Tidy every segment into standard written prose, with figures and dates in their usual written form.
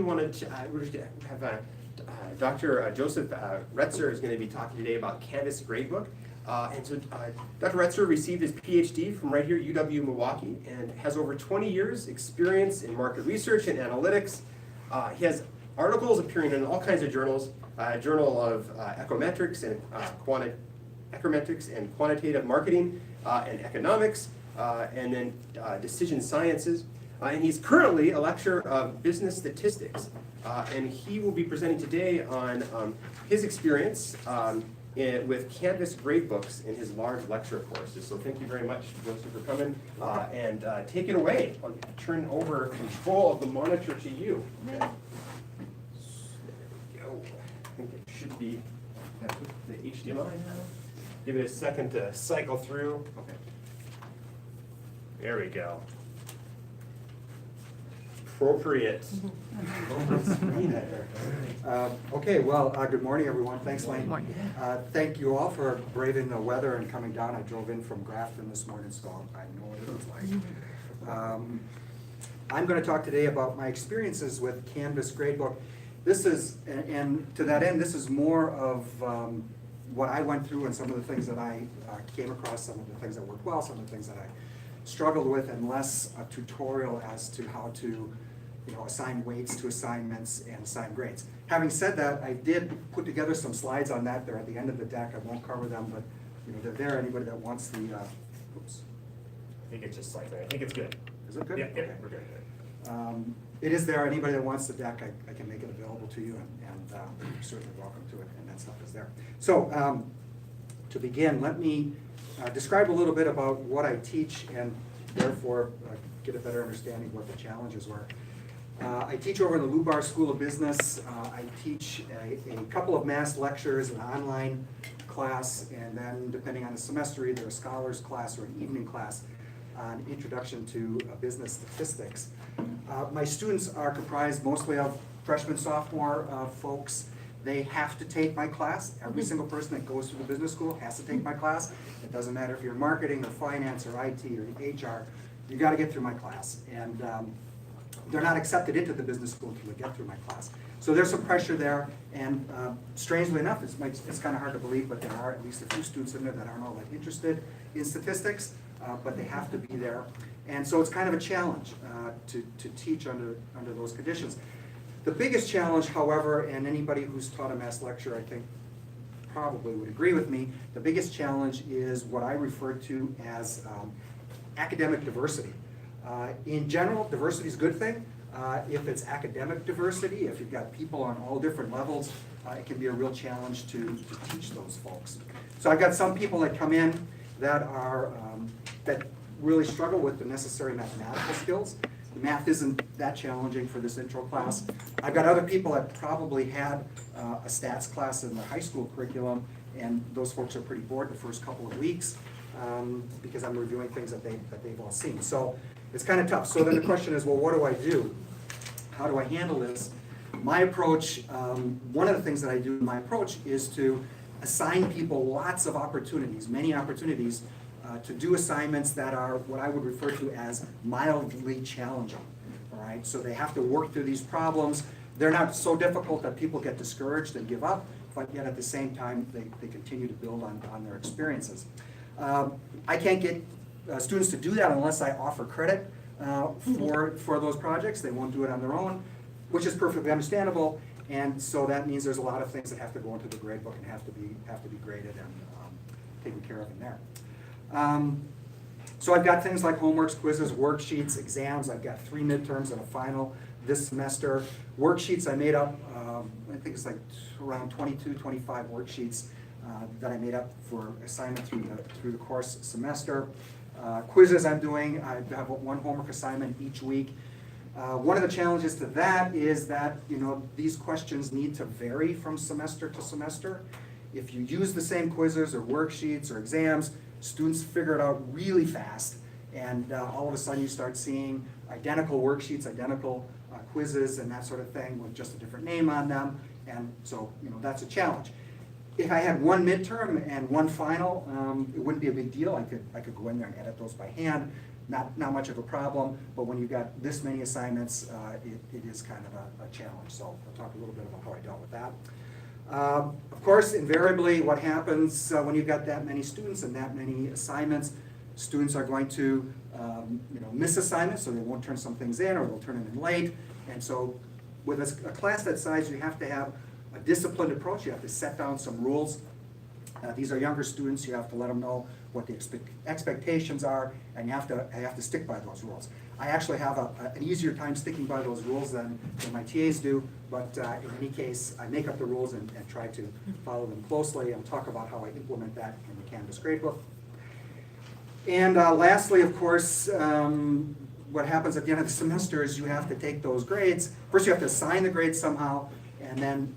wanted to have Dr. Joseph Retzer is going to be talking today about Canvas Gradebook. And so Dr. Retzer received his PhD from right here, UW-Milwaukee, and has over 20 years experience in market research and analytics. He has articles appearing in all kinds of journals, Journal of Econometrics and Quantitative Marketing and Economics, and then Decision Sciences. And he's currently a lecturer of business statistics. And he will be presenting today on his experience with Canvas Gradebooks in his large lecture courses. So thank you very much, Joseph, for coming. And take it away. I'll turn over control of the monitor to you. Okay. There we go. I think it should be the HDMI now. Give it a second to cycle through. Okay. There we go. Appropriate. Okay, well, good morning, everyone. Thanks, Lane. Good morning. Thank you all for braving the weather and coming down. I drove in from Grafton this morning, so I know what it was like. I'm going to talk today about my experiences with Canvas Gradebook. This is, and to that end, this is more of what I went through and some of the things that I came across, some of the things that worked well, some of the things that I struggled with, and less a tutorial as to how to assign weights to assignments and assign grades. Having said that, I did put together some slides on that. They're at the end of the deck. I won't cover them, but they're there. Anybody that wants the, oops. I think it's just like that. I think it's good. Is it good? Yeah, okay. We're good. It is there. Anybody that wants the deck, I can make it available to you, and you're certainly welcome to it, and that stuff is there. So to begin, let me describe a little bit about what I teach and therefore get a better understanding of what the challenges were. I teach over in the Lubar School of Business. I teach a couple of mass lectures, an online class, and then depending on the semester, either a scholars class or an evening class on Introduction to Business Statistics. My students are comprised mostly of freshman, sophomore folks. They have to take my class. Every single person that goes through the business school has to take my class. It doesn't matter if you're in marketing or finance or IT or HR, you got to get through my class. And they're not accepted into the business school until they get through my class. So there's some pressure there, and strangely enough, it's kind of hard to believe, but there are at least a few students in there that aren't all that interested in statistics, but they have to be there. And so it's kind of a challenge to teach under those conditions. The biggest challenge, however, and anybody who's taught a mass lecture, I think, probably would agree with me, the biggest challenge is what I refer to as academic diversity. In general, diversity is a good thing. If it's academic diversity, if you've got people on all different levels, it can be a real challenge to teach those folks. So I've got some people that come in that are that really struggle with the necessary mathematical skills. The math isn't that challenging for this intro class. I've got other people that probably had a stats class in their high school curriculum, and those folks are pretty bored the first couple of weeks because I'm reviewing things that they've all seen. So it's kind of tough. So then the question is, well, what do I do? How do I handle this? My approach, one of the things that I do in my approach is to assign people lots of opportunities, many opportunities, to do assignments that are what I would refer to as mildly challenging. All right, so they have to work through these problems. They're not so difficult that people get discouraged and give up, but yet at the same time, they continue to build on their experiences. I can't get students to do that unless I offer credit for those projects. They won't do it on their own, which is perfectly understandable. And so that means there's a lot of things that have to go into the gradebook and have to be graded and taken care of in there. So I've got things like homeworks, quizzes, worksheets, exams. I've got 3 midterms and a final this semester. Worksheets I made up, I think it's like around 22, 25 worksheets that I made up for assignment through the course semester. Quizzes I'm doing, I have 1 homework assignment each week. One of the challenges to that is that these questions need to vary from semester to semester. If you use the same quizzes or worksheets or exams, students figure it out really fast, and all of a sudden you start seeing identical worksheets, identical quizzes and that sort of thing with just a different name on them, and so that's a challenge. If I had 1 midterm and 1 final, it wouldn't be a big deal. I could go in there and edit those by hand, not much of a problem, but when you've got this many assignments, it is kind of a challenge. So I'll talk a little bit about how I dealt with that. Of course, invariably, what happens when you've got that many students and that many assignments, students are going to miss assignments, so they won't turn some things in, or they'll turn them in late. And so with a class that size, you have to have a disciplined approach. You have to set down some rules. These are younger students. You have to let them know what the expectations are, and you have to stick by those rules. I actually have an easier time sticking by those rules than my TAs do, but in any case, I make up the rules and try to follow them closely and talk about how I implement that in the Canvas Gradebook. And lastly, of course, what happens at the end of the semester is you have to take those grades. First, you have to assign the grades somehow, and then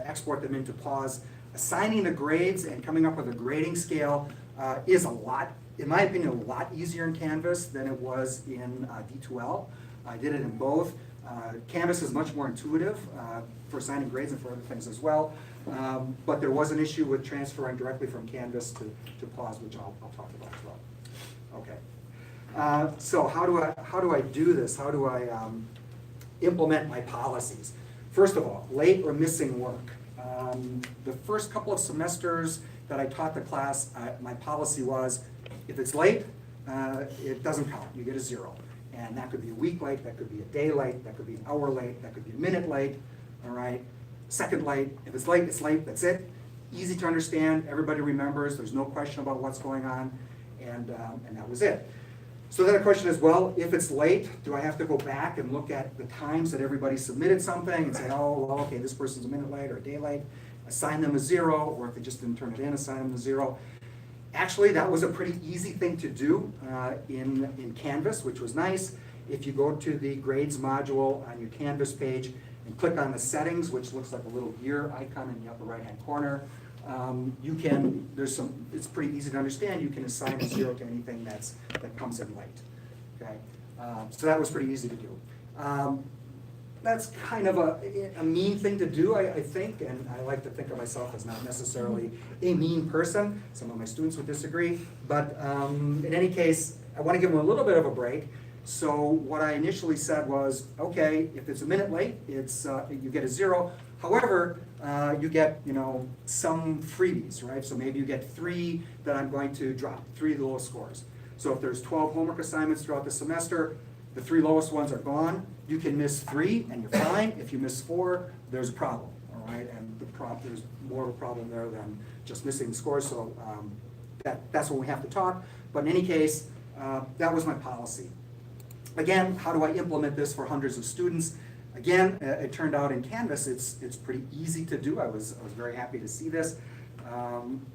export them into PAWS. Assigning the grades and coming up with a grading scale is a lot, in my opinion, a lot easier in Canvas than it was in D2L. I did it in both. Canvas is much more intuitive for assigning grades and for other things as well. But there was an issue with transferring directly from Canvas to PAWS, which I'll talk about as well. Okay. So how do I do this? How do I implement my policies? First of all, late or missing work. The first couple of semesters that I taught the class, my policy was, if it's late, it doesn't count. You get a 0. And that could be a week late, that could be a day late, that could be an hour late, that could be a minute late, all right? Second late, if it's late, that's it. Easy to understand, everybody remembers, there's no question about what's going on, and that was it. So then the question is, well, if it's late, do I have to go back and look at the times that everybody submitted something and say, oh, well, okay, this person's a minute late or a day late, assign them a 0, or if they just didn't turn it in, assign them a 0. Actually, that was a pretty easy thing to do in Canvas, which was nice. If you go to the grades module on your Canvas page and click on the settings, which looks like a little gear icon in the upper right-hand corner, it's pretty easy to understand. You can assign a 0 to anything that comes in late, okay? So that was pretty easy to do. That's kind of a mean thing to do, I think, and I like to think of myself as not necessarily a mean person. Some of my students would disagree, but in any case, I want to give them a little bit of a break. So what I initially said was, okay, if it's a minute late, you get a 0. However, you get some freebies, right? So maybe you get 3 that I'm going to drop, 3 of the lowest scores. So if there's 12 homework assignments throughout the semester, the 3 lowest ones are gone. You can miss 3 and you're fine. If you miss 4, there's a problem, all right? And there's more of a problem there than just missing the scores. So that's when we have to talk. But in any case, that was my policy. Again, how do I implement this for hundreds of students? Again, it turned out in Canvas, it's pretty easy to do. I was very happy to see this.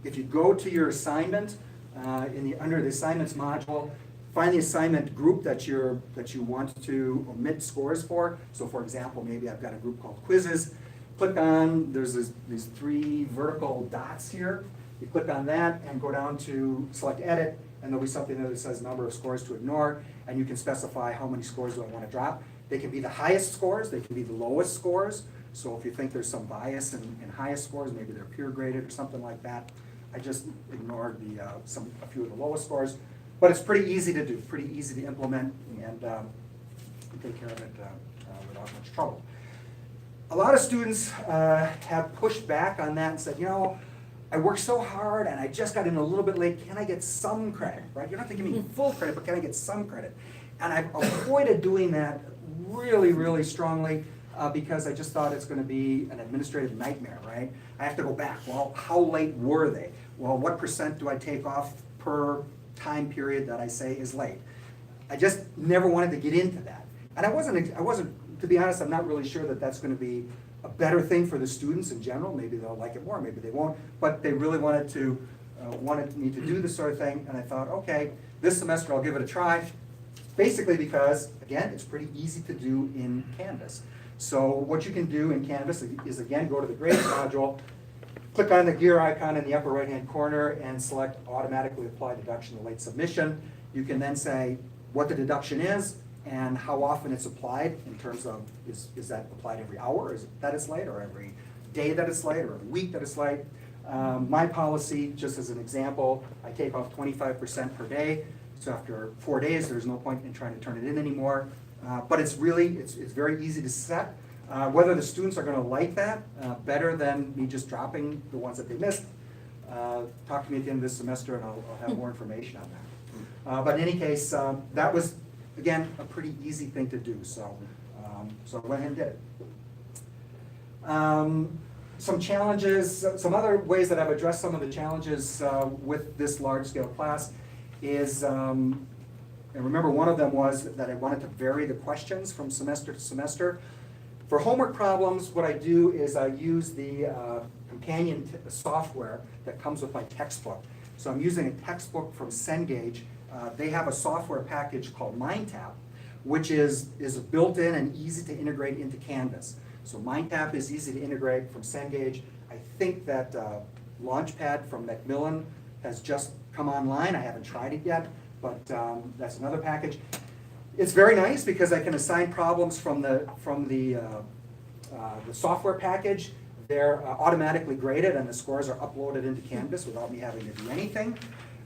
If you go to your assignment, under the assignments module, find the assignment group that you want to omit scores for. So for example, maybe I've got a group called quizzes. Click on, there's these 3 vertical dots here. You click on that and go down to select edit, and there'll be something there that says number of scores to ignore, and you can specify how many scores do I want to drop. They can be the highest scores, they can be the lowest scores. So if you think there's some bias in highest scores, maybe they're peer graded or something like that. I just ignored a few of the lowest scores. But it's pretty easy to do, pretty easy to implement, and take care of it without much trouble. A lot of students have pushed back on that and said, I worked so hard and I just got in a little bit late. Can I get some credit, right? You don't have to give me full credit, but can I get some credit? And I've avoided doing that really, really strongly because I just thought it's going to be an administrative nightmare, right? I have to go back. Well, how late were they? Well, what % do I take off per time period that I say is late? I just never wanted to get into that. And I wasn't, to be honest, I'm not really sure that that's going to be a better thing for the students in general. Maybe they'll like it more, maybe they won't. But they really wanted me to do this sort of thing, and I thought, okay, this semester I'll give it a try. Basically because, again, it's pretty easy to do in Canvas. So what you can do in Canvas is, again, go to the grades module, click on the gear icon in the upper right-hand corner and select automatically apply deduction to late submission. You can then say what the deduction is and how often it's applied in terms of, is that applied every hour, is it that it's late, or every day that it's late, or a week that it's late. My policy, just as an example, I take off 25% per day. So after 4 days, there's no point in trying to turn it in anymore. But it's very easy to set. Whether the students are going to like that better than me just dropping the ones that they missed, talk to me at the end of this semester and I'll have more information on that. But in any case, that was, again, a pretty easy thing to do. So I went ahead and did it. Some challenges, some other ways that I've addressed some of the challenges with this large-scale class is, and remember one of them was that I wanted to vary the questions from semester to semester. For homework problems, what I do is I use the companion software that comes with my textbook. So I'm using a textbook from Cengage. They have a software package called MindTap, which is built-in and easy to integrate into Canvas. So MindTap is easy to integrate from Cengage. I think that Launchpad from Macmillan has just come online. I haven't tried it yet, but that's another package. It's very nice because I can assign problems from the software package. They're automatically graded and the scores are uploaded into Canvas without me having to do anything.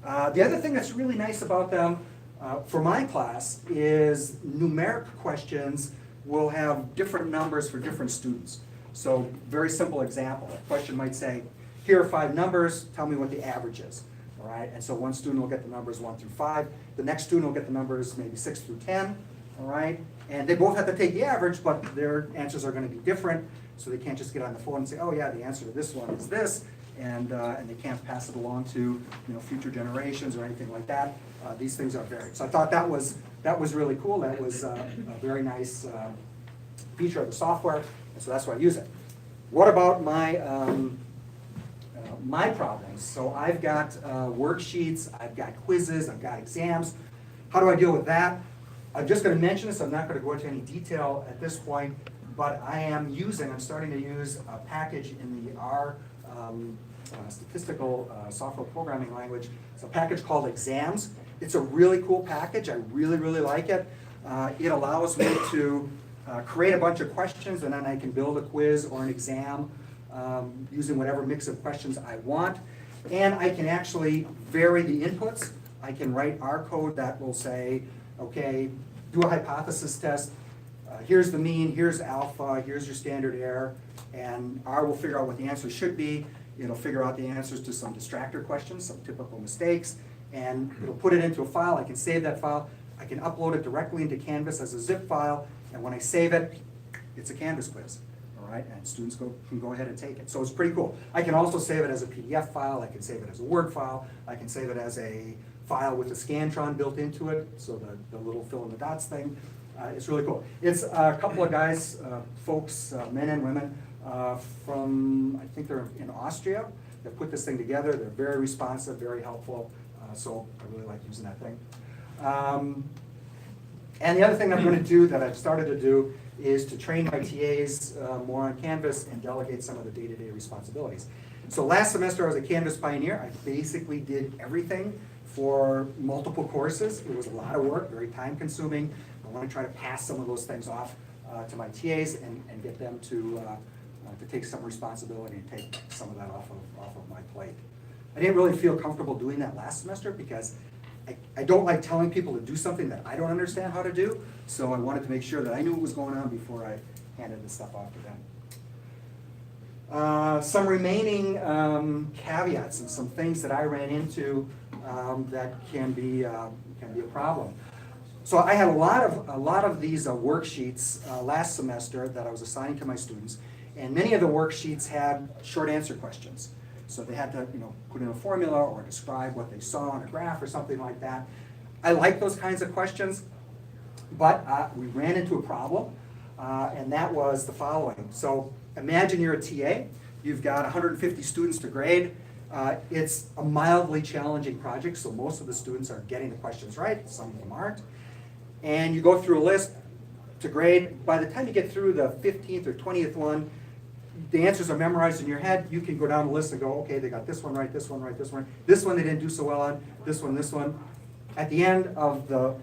The other thing that's really nice about them for my class is numeric questions will have different numbers for different students. So very simple example, a question might say, here are 5 numbers, tell me what the average is. All right, and so one student will get the numbers 1 through 5, the next student will get the numbers maybe 6 through 10, all right? And they both have to take the average, but their answers are gonna be different, so they can't just get on the phone and say, oh yeah, the answer to this one is this, and they can't pass it along to future generations or anything like that. These things are varied. So I thought that was really cool. That was a very nice feature of the software, and so that's why I use it. What about my problems? So I've got worksheets, I've got quizzes, I've got exams. How do I deal with that? I'm just going to mention this. I'm not going to go into any detail at this point, but I'm starting to use a package in the R statistical software programming language. It's a package called Exams. It's a really cool package. I really, really like it. It allows me to create a bunch of questions, and then I can build a quiz or an exam using whatever mix of questions I want. And I can actually vary the inputs. I can write R code that will say, okay, do a hypothesis test. Here's the mean, here's alpha, here's your standard error, and R will figure out what the answer should be. It'll figure out the answers to some distractor questions, some typical mistakes, and it'll put it into a file. I can save that file. I can upload it directly into Canvas as a zip file, and when I save it, it's a Canvas quiz, all right? And students can go ahead and take it. So it's pretty cool. I can also save it as a PDF file. I can save it as a Word file. I can save it as a file with a Scantron built into it, so the little fill in the dots thing. It's really cool. It's a couple of guys, folks, men and women, from, I think they're in Austria, that put this thing together. They're very responsive, very helpful, so I really like using that thing. And the other thing I'm going to do that I've started to do is to train my TAs more on Canvas and delegate some of the day-to-day responsibilities. So last semester I was a Canvas pioneer. I basically did everything for multiple courses. It was a lot of work, very time consuming. I want to try to pass some of those things off to my TAs and get them to take some responsibility and take some of that off of my plate. I didn't really feel comfortable doing that last semester because I don't like telling people to do something that I don't understand how to do, so I wanted to make sure that I knew what was going on before I handed this stuff off to them. Some remaining caveats and some things that I ran into that can be a problem. So I had a lot of these worksheets last semester that I was assigning to my students, and many of the worksheets had short answer questions. So they had to, put in a formula or describe what they saw on a graph or something like that. I like those kinds of questions, but we ran into a problem, and that was the following. So imagine you're a TA. You've got 150 students to grade. It's a mildly challenging project, so most of the students are getting the questions right. Some of them aren't. And you go through a list to grade. By the time you get through the 15th or 20th one, the answers are memorized in your head. You can go down the list and go, okay, they got this one right, this one right, this one. This one they didn't do so well on, this one, this one. At the end of the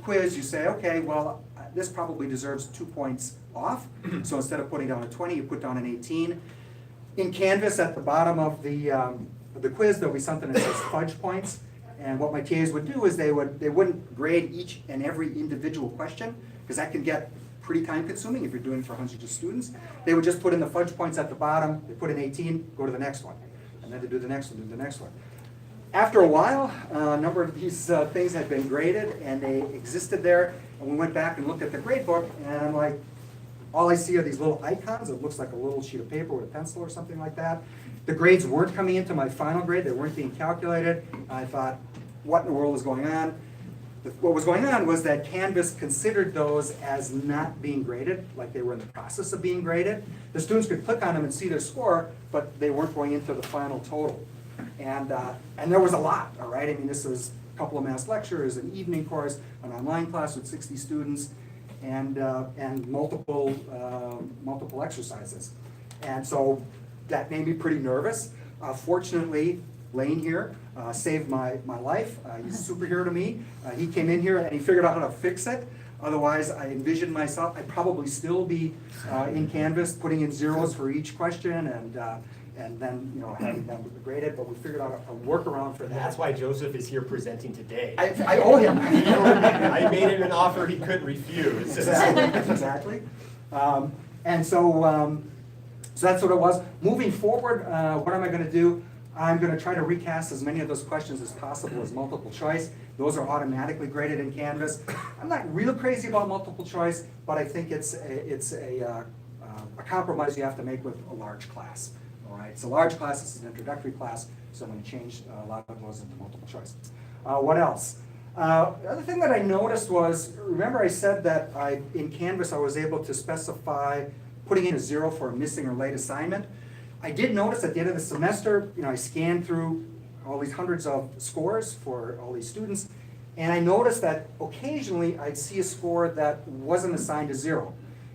quiz, you say, okay, well, this probably deserves 2 points off. So instead of putting down a 20, you put down an 18. In Canvas, at the bottom of the quiz, there'll be something that says fudge points. And what my TAs would do is they wouldn't grade each and every individual question, because that can get pretty time consuming if you're doing it for hundreds of students. They would just put in the fudge points at the bottom, they put in 18, go to the next one. And then they do the next one, do the next one. After a while, a number of these things had been graded and they existed there. And we went back and looked at the grade book, and I'm like, all I see are these little icons. It looks like a little sheet of paper with a pencil or something like that. The grades weren't coming into my final grade. They weren't being calculated. I thought, what in the world is going on? What was going on was that Canvas considered those as not being graded, like they were in the process of being graded. The students could click on them and see their score, but they weren't going into the final total. And there was a lot, all right? I mean, this was a couple of mass lectures, an evening course, an online class with 60 students, and multiple exercises. And so that made me pretty nervous. Fortunately, Lane here saved my life. He's a superhero to me. He came in here and he figured out how to fix it. Otherwise, I envisioned myself, I'd probably still be in Canvas putting in zeros for each question and then, you know, having them graded, but we figured out a workaround for that. That's why Joseph is here presenting today. I owe him. I made him an offer he couldn't refuse. Exactly. And so that's what it was. Moving forward, what am I going to do? I'm going to try to recast as many of those questions as possible as multiple choice. Those are automatically graded in Canvas. I'm not real crazy about multiple choice, but I think it's a compromise you have to make with a large class. All right, it's a large class, it's an introductory class, so I'm going to change a lot of those into multiple choice. What else? The other thing that I noticed was, remember I said that in Canvas I was able to specify putting in a 0 for a missing or late assignment. I did notice at the end of the semester, you know, I scanned through all these hundreds of scores for all these students, and I noticed that occasionally I'd see a score that wasn't assigned a 0,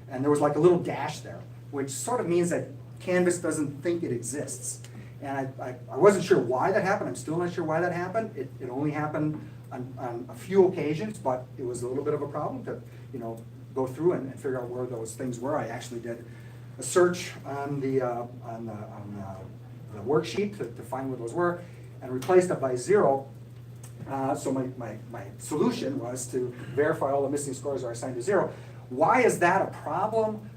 and there was like a little dash there, which sort of means that Canvas doesn't think it exists. And I wasn't sure why that happened. I'm still not sure why that happened. It only happened on a few occasions, but it was a little bit of a problem to, you know, go through and figure out where those things were. I actually did a search on the worksheet to find where those were, and replaced it by 0. So my solution was to verify all the missing scores are assigned to 0. Why is that a problem?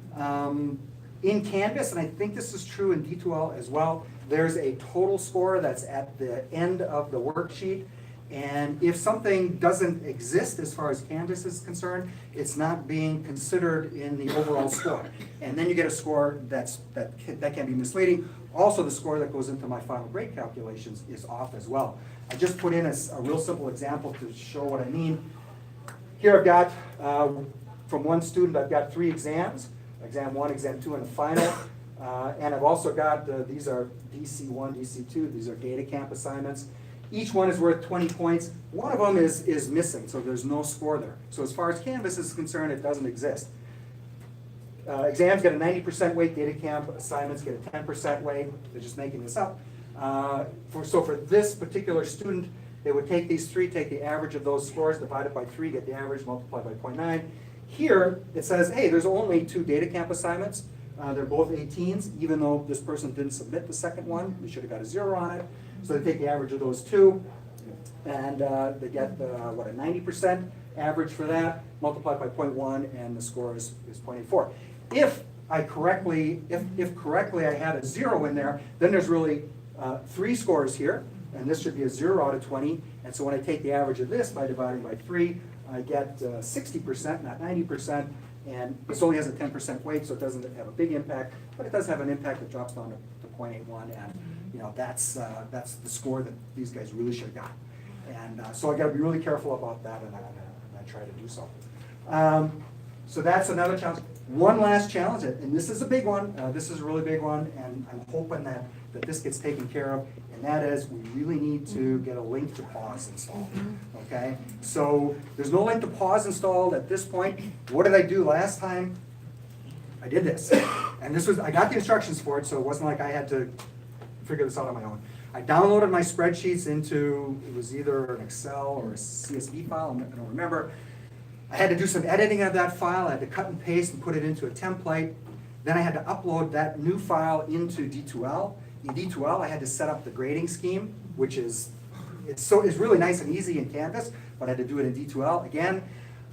In Canvas, and I think this is true in D2L as well, there's a total score that's at the end of the worksheet. And if something doesn't exist as far as Canvas is concerned, it's not being considered in the overall score. And then you get a score that can be misleading. Also, the score that goes into my final grade calculations is off as well. I just put in a real simple example to show what I mean. Here I've got, from one student, I've got 3 exams. Exam 1, Exam 2, and a final. And I've also got, these are DC1, DC2, these are data camp assignments. Each one is worth 20 points. One of them is missing, so there's no score there. So as far as Canvas is concerned, it doesn't exist. Exams get a 90% weight, data camp assignments get a 10% weight. They're just making this up. So for this particular student, they would take these 3, take the average of those scores, divide it by 3, get the average, multiply by 0.9. Here, it says, hey, there's only 2 data camp assignments. They're both 18s, even though this person didn't submit the second one. They should have got a 0 on it. So they take the average of those 2, and they get, what, a 90% average for that, multiplied by 0.1, and the score is 0.84. If correctly I had a 0 in there, then there's really 3 scores here, and this should be a 0 out of 20. And so when I take the average of this by dividing by 3, I get 60%, not 90%, and this only has a 10% weight, so it doesn't have a big impact, but it does have an impact that drops down to 0.81, and you know that's the score that these guys really should have got. And so I got to be really careful about that, and I try to do so. So that's another challenge. One last challenge, and this is a big one. This is a really big one, and I'm hoping that this gets taken care of. And that is, we really need to get a link to pause installed. Okay, so there's no link to pause installed at this point. What did I do last time? I did this, and I got the instructions for it, so it wasn't like I had to figure this out on my own. I downloaded my spreadsheets into, it was either an Excel or a CSV file, I don't remember. I had to do some editing of that file. I had to cut and paste and put it into a template. Then I had to upload that new file into D2L. In D2L, I had to set up the grading scheme, which is it's really nice and easy in Canvas, but I had to do it in D2L again.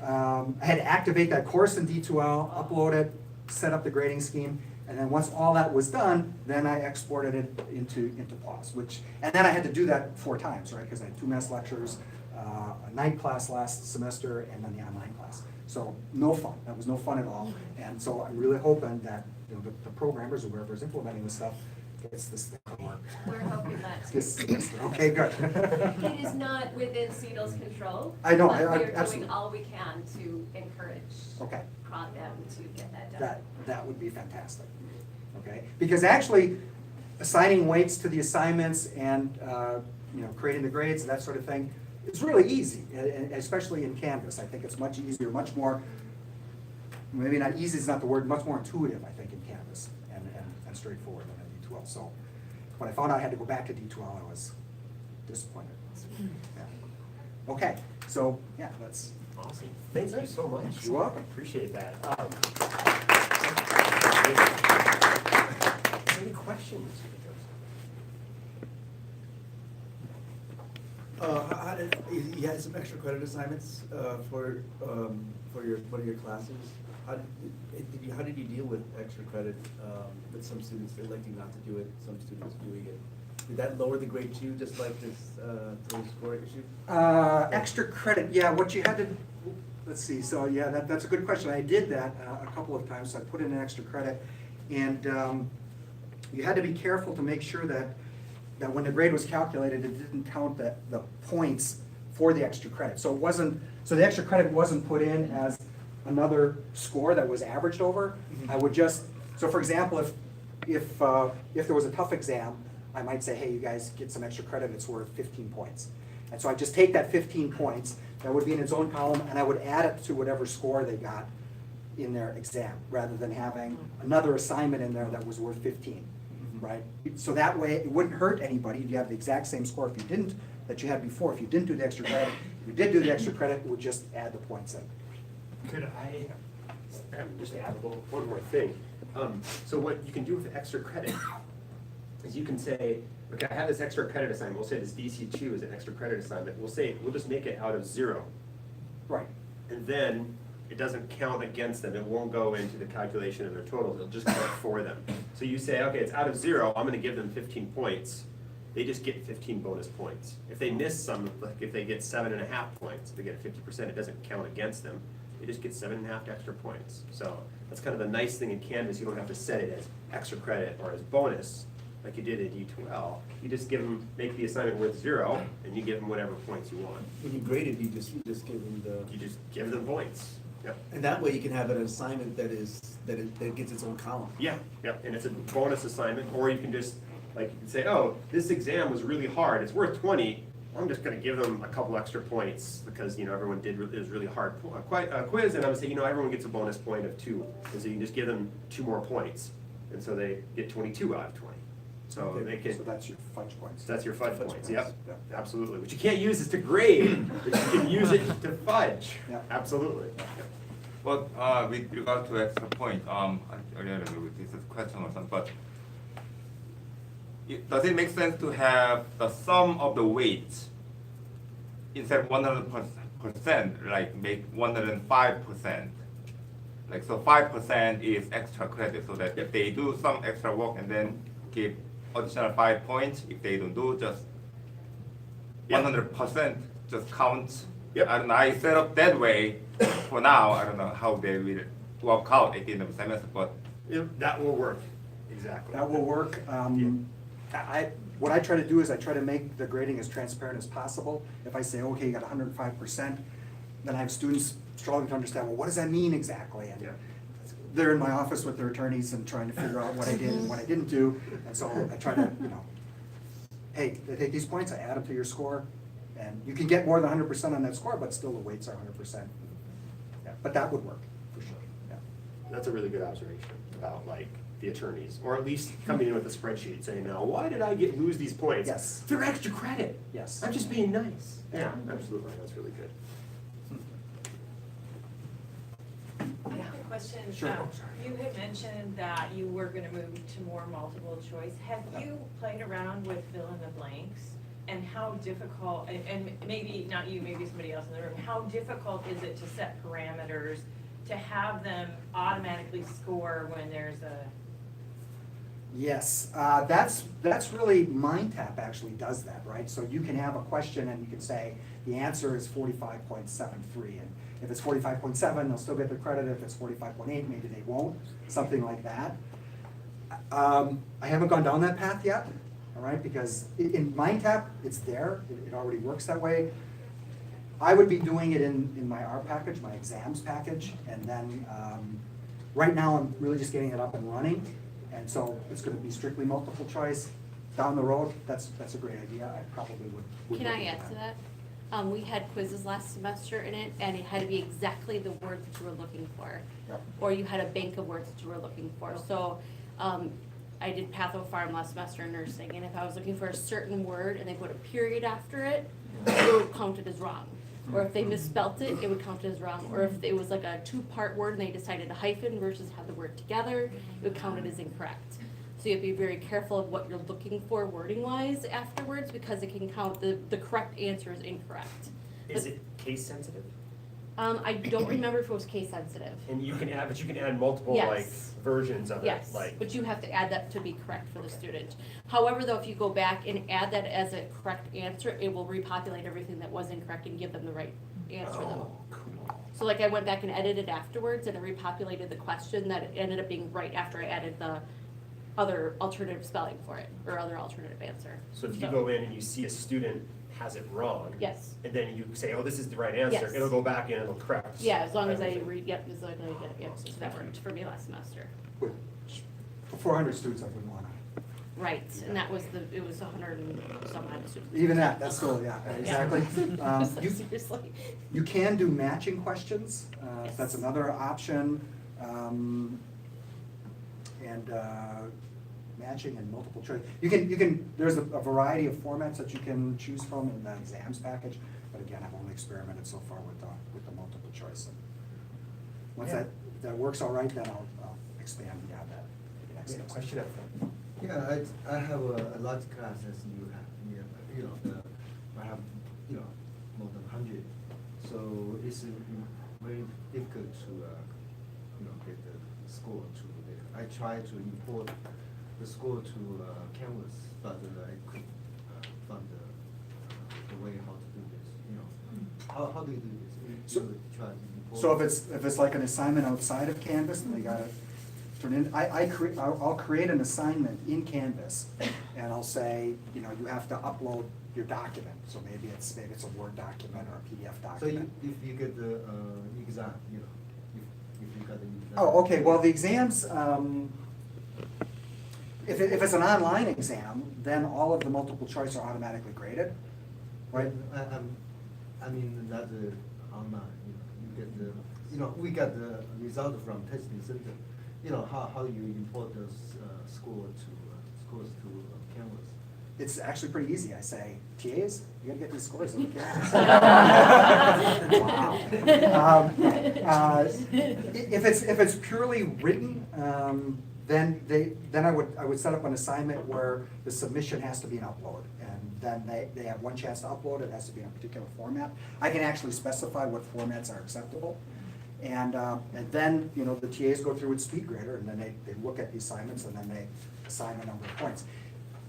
I had to activate that course in D2L, upload it, set up the grading scheme, and then once all that was done, then I exported it into PAWS, and then I had to do that 4 times, right? Because I had 2 mass lectures, a night class last semester, and then the online class. So no fun. That was no fun at all. And so I'm really hoping that the programmers or whoever's implementing this stuff gets this thing to work. We're hoping that too. This semester. Okay, good. It is not within CETL's control. I know, but I we're absolutely. doing all we can to encourage Okay. them to get that done. That would be fantastic. Okay, because actually assigning weights to the assignments and creating the grades and that sort of thing, it's really easy, especially in Canvas. I think it's much easier, much more, maybe not easy is not the word, much more intuitive, I think, in Canvas and straightforward than in D2L. So when I found out I had to go back to D2L, I was disappointed. Yeah. Okay, so yeah, that's. Awesome. Thank you so much. You're welcome. Appreciate that. Any questions? You had some extra credit assignments for your one of your classes. How did you deal with extra credit with some students electing not to do it, some students doing it? Did that lower the grade too, just like this score issue? Extra credit, yeah, what you had to, let's see, so yeah, that's a good question. I did that a couple of times, so I put in an extra credit. And you had to be careful to make sure that when the grade was calculated, it didn't count the points for the extra credit. So the extra credit wasn't put in as another score that was averaged over. I would just, so for example, if there was a tough exam, I might say, hey, you guys get some extra credit, it's worth 15 points. And so I just take that 15 points, that would be in its own column, and I would add it to whatever score they got in their exam, rather than having another assignment in there that was worth 15, right? So that way, it wouldn't hurt anybody. You'd have the exact same score if you didn't, that you had before. If you didn't do the extra credit, if you did do the extra credit, it would just add the points in. Could I just add one more thing? So what you can do with extra credit is you can say, okay, I have this extra credit assignment. We'll say this DC2 is an extra credit assignment. We'll just make it out of 0. Right. And then it doesn't count against them. It won't go into the calculation of their totals. It'll just count for them. So you say, okay, it's out of 0. I'm going to give them 15 points. They just get 15 bonus points. If they miss some, like if they get 7.5 points, if they get 50%, it doesn't count against them. They just get 7.5 extra points. So that's kind of the nice thing in Canvas. You don't have to set it as extra credit or as bonus like you did in D2L. You just make the assignment worth 0, and you give them whatever points you want. When you grade it, you just give them You just give them points. Yep. and that way you can have an assignment that gets its own column. Yeah, yep, and it's a bonus assignment, or you can just, like, you can say, oh, this exam was really hard, it's worth 20, I'm just gonna give them a couple extra points, because, everyone it was really hard quiz, and I'm gonna say, everyone gets a bonus point of 2, and so you can just give them 2 more points, and so they get 22 out of 20. So Okay, they can, so that's your fudge points. that's your fudge points, yep, Yep. absolutely. What you can't use is to grade, but you can use it to fudge, Yep. absolutely. Yep. But with regard to extra point, I don't know if this is a question or something, but does it make sense to have the sum of the weights instead of 100%, like make 105%? Like, so 5% is extra credit, so that if they do some extra work and then give additional 5 points, if they don't do, just 100% just counts. Yep. I don't know, I set up that way for now. I don't know how they will work out at the end of the semester, but Yep, that will work, exactly. That will work. What I try to do is I try to make the grading as transparent as possible. If I say, okay, you got 105%, then I have students struggling to understand, well, what does that mean exactly? And Yeah. they're in my office with their attorneys and trying to figure out what I did and what I didn't do. And so I try to, hey, they take these points, I add them to your score. And you can get more than 100% on that score, but still the weights are 100%. Yeah, but that would work, for sure, yeah. That's a really good observation about the attorneys, or at least coming in with a spreadsheet saying, now, why did I lose these points? Yes. They're extra credit. Yes. I'm just being nice. Yeah, absolutely, that's really good. I have a question. Sure. You had mentioned that you were going to move to more multiple choice. Have you played around with fill in the blanks And how difficult, and maybe not you, maybe somebody else in the room, how difficult is it to set parameters to have them automatically score when there's a, Yes, that's really, MindTap actually does that, right? So you can have a question and you can say, the answer is 45.73, and if it's 45.7, they'll still get the credit. If it's 45.8, maybe they won't, something like that. I haven't gone down that path yet, all right, because in MindTap, it's there, it already works that way. I would be doing it in my R package, my exams package, and then, right now, I'm really just getting it up and running. And so it's gonna be strictly multiple choice. Down the road, that's a great idea. I probably would. Can look I into add to that? We had quizzes last semester in it, and it had to be exactly the word that you were looking for. Yep. Or you had a bank of words that you were looking for. So, I did patho-pharm last semester in nursing, and if I was looking for a certain word and they put a period after it, it would count it as wrong. Or if they misspelt it, it would count it as wrong. Or if it was like a two-part word and they decided to hyphen versus have the word together, it would count it as incorrect. So you have to be very careful of what you're looking for wording-wise afterwards, because it can count, the correct answer is incorrect. Is it case sensitive? I don't remember if it was case sensitive. And you can add, but you can add multiple like Yes. versions of it, Yes, like. but you have to add that to be correct for the student. However, though, if you go back and add that as a correct answer, it will repopulate everything that was incorrect and give them the right answer though. Oh, cool. So like I went back and edited afterwards and it repopulated the question that ended up being right after I added the other alternative spelling for it, or other alternative answer. So if you go in and you see a student has it wrong. Yes. And then you say, oh, this is the right answer, Yes. it'll go back in and it'll correct. Yeah, as long as I everything. read, yep, as long as I get, yep, so that worked for me last semester. With 400 students, I wouldn't wanna. Right, and that was it was 100 and some odd students. Even that's still, yeah, exactly. So seriously. You can do matching questions, Yes. that's another option. And matching and multiple choice. You can, there's a variety of formats that you can choose from in the exams package, but again, I've only experimented so far with the multiple choice. And once Yeah. that works all right, then I'll expand and add that maybe next Yeah, semester. question up front. Yeah, I have a large class as you have, I have, more than 100. So it's very difficult to, get the score to there. I try to import the score to Canvas, but I couldn't find the way how to do this, How do you do this? So- You try to import. So if it's like an assignment outside of Canvas, and they gotta turn in, I'll create an assignment in Canvas, and I'll say, you have to upload your document, so maybe it's a Word document or a PDF So you, document. if you get the exam, if you got the exam. Oh, okay, well, the exams, if it's an online exam, then all of the multiple choice are automatically graded, right? I mean, not online, you get the, we got the result from testing center. How you import those scores to Canvas. It's actually pretty easy. I say, TAs, you gotta get these scores in Canvas. Wow. If it's purely written, then I would set up an assignment where the submission has to be an upload. And then they have one chance to upload, it has to be in a particular format. I can actually specify what formats are acceptable. And then, the TAs go through with SpeedGrader, and then they look at the assignments, and then they assign a number of points.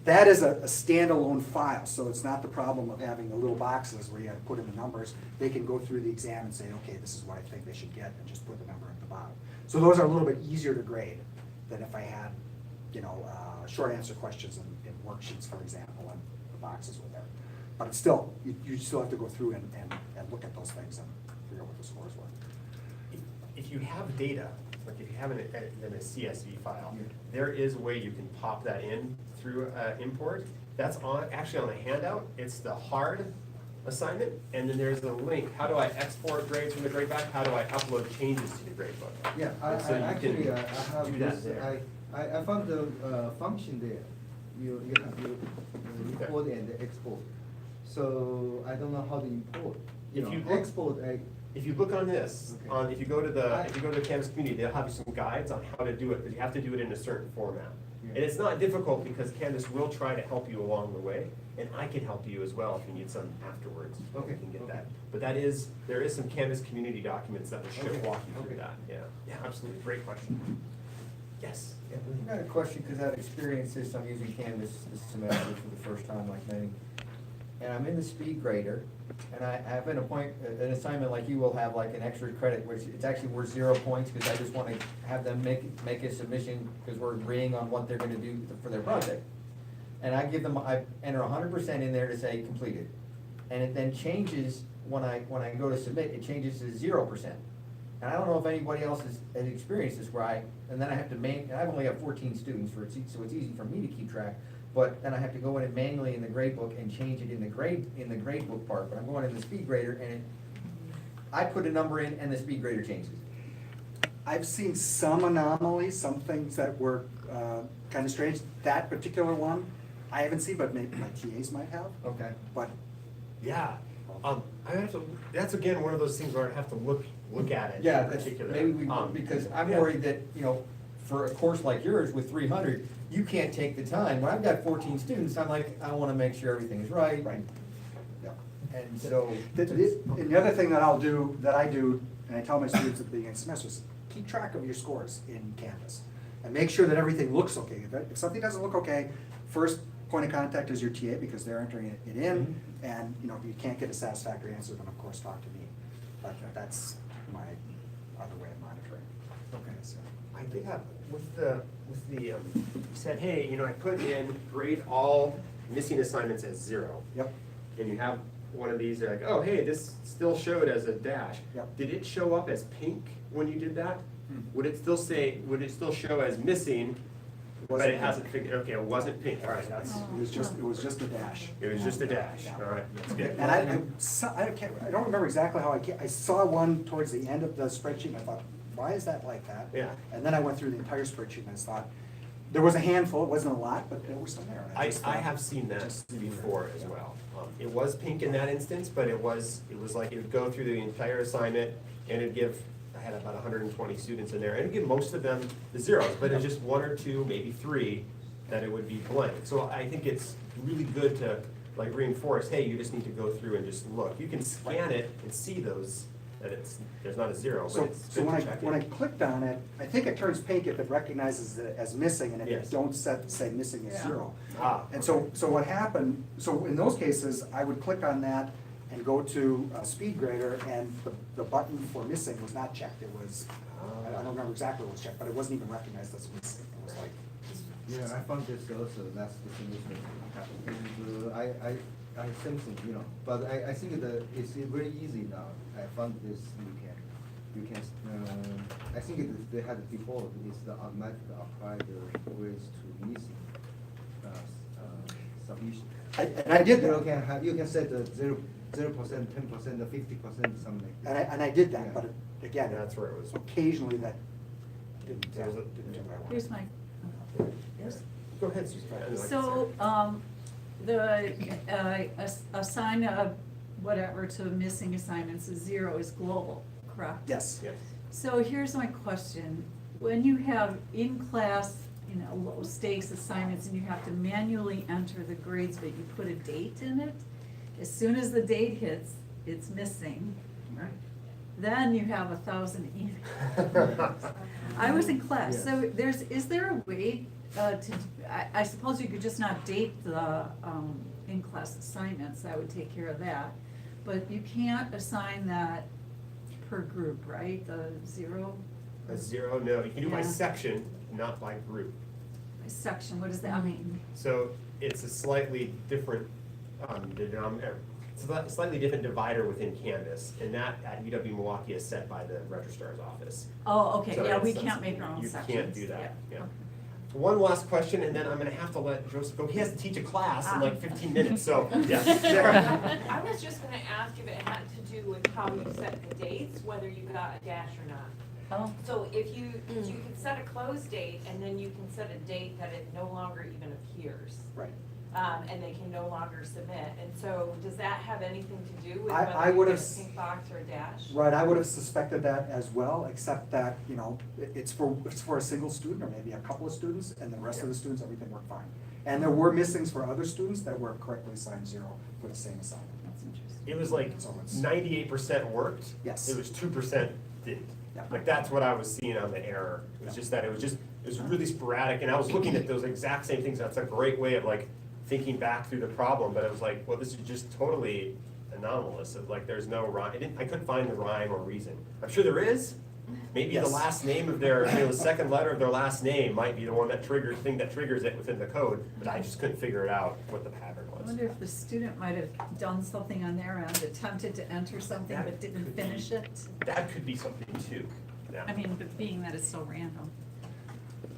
That is a standalone file, so it's not the problem of having the little boxes where you have to put in the numbers. They can go through the exam and say, okay, this is what I think they should get, and just put the number at the bottom. So those are a little bit easier to grade than if I had, short answer questions in worksheets, for example, and the boxes were there. But it's still, you still have to go through and look at those things and figure out what the scores were. If you have data, like if you have it in a CSV file, Yeah. there is a way you can pop that in through import. That's actually on the handout. It's the hard assignment, and then there's a link. How do I export grades from the gradebook? How do I upload changes to the gradebook? Yeah, And so you actually, can I have do that this, there. I found the function there. You have to import and export. So I don't know how to import. If you look- Export, If you look on this, Okay. if you go to the Canvas community, they'll have some guides on how to do it, but you have to do it in a certain format. And it's not difficult because Canvas will try to help you along the way, and I can help you as well if you need some afterwards. Okay, We can get okay. that. But there is some Canvas community documents that will Okay, walk you okay. through that, yeah. Yeah, absolutely, great question. Yes? Yeah, I got a question, because I've experienced this, I'm using Canvas this semester for the first time, like many. And I'm in the speed grader, and I have an assignment like you will have, like an extra credit, which it's actually worth 0 points, because I just want to have them make a submission, because we're agreeing on what they're gonna do for their project. And I enter 100% in there to say completed. And it then changes, when I go to submit, it changes to 0%. And I don't know if anybody else has experienced this, where and then I have to and I've only got 14 students so it's easy for me to keep track. But then I have to go in and manually in the gradebook and change it in the gradebook part, but I'm going in the speed grader and I put a number in and the speed grader changes. I've seen some anomalies, some things that were kind of strange. That particular one, I haven't seen, but maybe my TAs might have. Okay. But Yeah, I have to, that's again, one of those things where I have to look at it Yeah, in that's, particular. maybe because I'm yeah. worried that, for a course like yours with 300, you can't take the time. When I've got 14 students, I'm like, I wanna make sure everything is right. Right. Yeah. And so. And the other thing that I do, and I tell my students at the beginning of the semester, is keep track of your scores in Canvas. And make sure that everything looks okay. If something doesn't look okay, first point of contact is your TA, because they're entering it in. And, if you can't get a satisfactory answer, then of course talk to me. But that's my other way of monitoring. Okay, so I did have, you said, hey, I put in grade all missing assignments as 0. Yep. And you have one of these, like, oh, hey, this still showed as a dash. Yep. Did it show up as pink when you did that? Would it still show as missing, but Wasn't it hasn't figured, okay, it wasn't pink, all right, that's, It was just a dash. it was just a dash, Yeah. all right, that's good. And I don't remember exactly how I saw one towards the end of the spreadsheet, and I thought, why is that like that? Yeah. And then I went through the entire spreadsheet, and I thought, there was a handful, it wasn't a lot, but there was some there. And I just thought- have seen that before as well. It was pink in that instance, but it was like it would go through the entire assignment and it'd give, I had about 120 students in there, and it'd give most of them the zeros, but it's just 1 or 2, maybe 3, that it would be blank. So I think it's really good to like reinforce, hey, you just need to go through and just look. You can scan it and see those, that there's not a 0, but So, it's so good to check when I it. clicked on it, I think it turns pink if it recognizes it as missing, and if Yes. it don't say missing as Yeah. 0. Ah, And so what happened, so in those cases, I would click on that and go to Speed Grader, and the button for missing was not checked. It was, I don't remember exactly what was checked, but it wasn't even recognized as missing. It was like, Yeah, I found this also, that's the solution. And, I something, but I think that it's very easy now. I found this, you can, I think they had before, is the automatic apply the grades to missing, submission. and I did that. You can set the 0%, 10%, 50%, something. And I did that, but again, That's where it was. occasionally that didn't do what I wanted. Here's my, Yes. Go ahead, Susan. so, assign whatever to missing assignments is 0 is global, correct? Yes. Yes. So here's my question, when you have in-class, low stakes assignments and you have to manually enter the grades, but you put a date in it, as soon as the date hits, it's missing. Right. Then you have 1,000 emails. I was in class, so is there a way I suppose you could just not date the in-class assignments, that would take care of that. But you can't assign that per group, right, the 0? A 0, no, you can do by Yeah. section, not by group. Section, what does that mean? So it's a slightly different, it's a slightly different divider within Canvas, and that at UW-Milwaukee is set by the registrar's office. Oh, okay, So yeah, we it's- can't make our own You sections. can't do that, yeah. Okay. One last question, and then I'm gonna have to let Joseph go. He has to teach a class in like 15 minutes, so, yes. I was just gonna ask if it had to do with how you set the dates, whether you got a dash or not. Oh, So if you can set a close date, and then you can set a date that it no longer even appears. Right. and they can no longer submit. And so does that have anything to do with I whether you would've get a s- pink box or a dash? Right, I would have suspected that as well, except that, it's for a single student or maybe a couple of students, and the rest of the students, everything worked fine. And there were missings for other students that were correctly assigned 0 for the same assignment. That's interesting. It was like So it's- 98% worked. Yes. It was 2% didn't. Yeah. Like, that's what I was seeing on the error. It was just that, it was really sporadic, and I was looking at those exact same things. That's a great way of like thinking back through the problem, but it was like, well, this is just totally anomalous, of like, there's no rhyme. I couldn't find the rhyme or reason. I'm sure there is. Maybe the Yes. last name of their, the second letter of their last name might be the one that triggers it within the code, but I just couldn't figure it out what the pattern I was. wonder if the student might have done something on their end, attempted to enter something but didn't finish it. That could be something too. Yeah. I mean, but being that it's so random.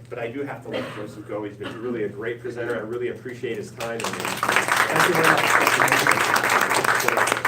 But I do have to let Joseph go. He's been really a great presenter. I really appreciate his time. Thank you very much.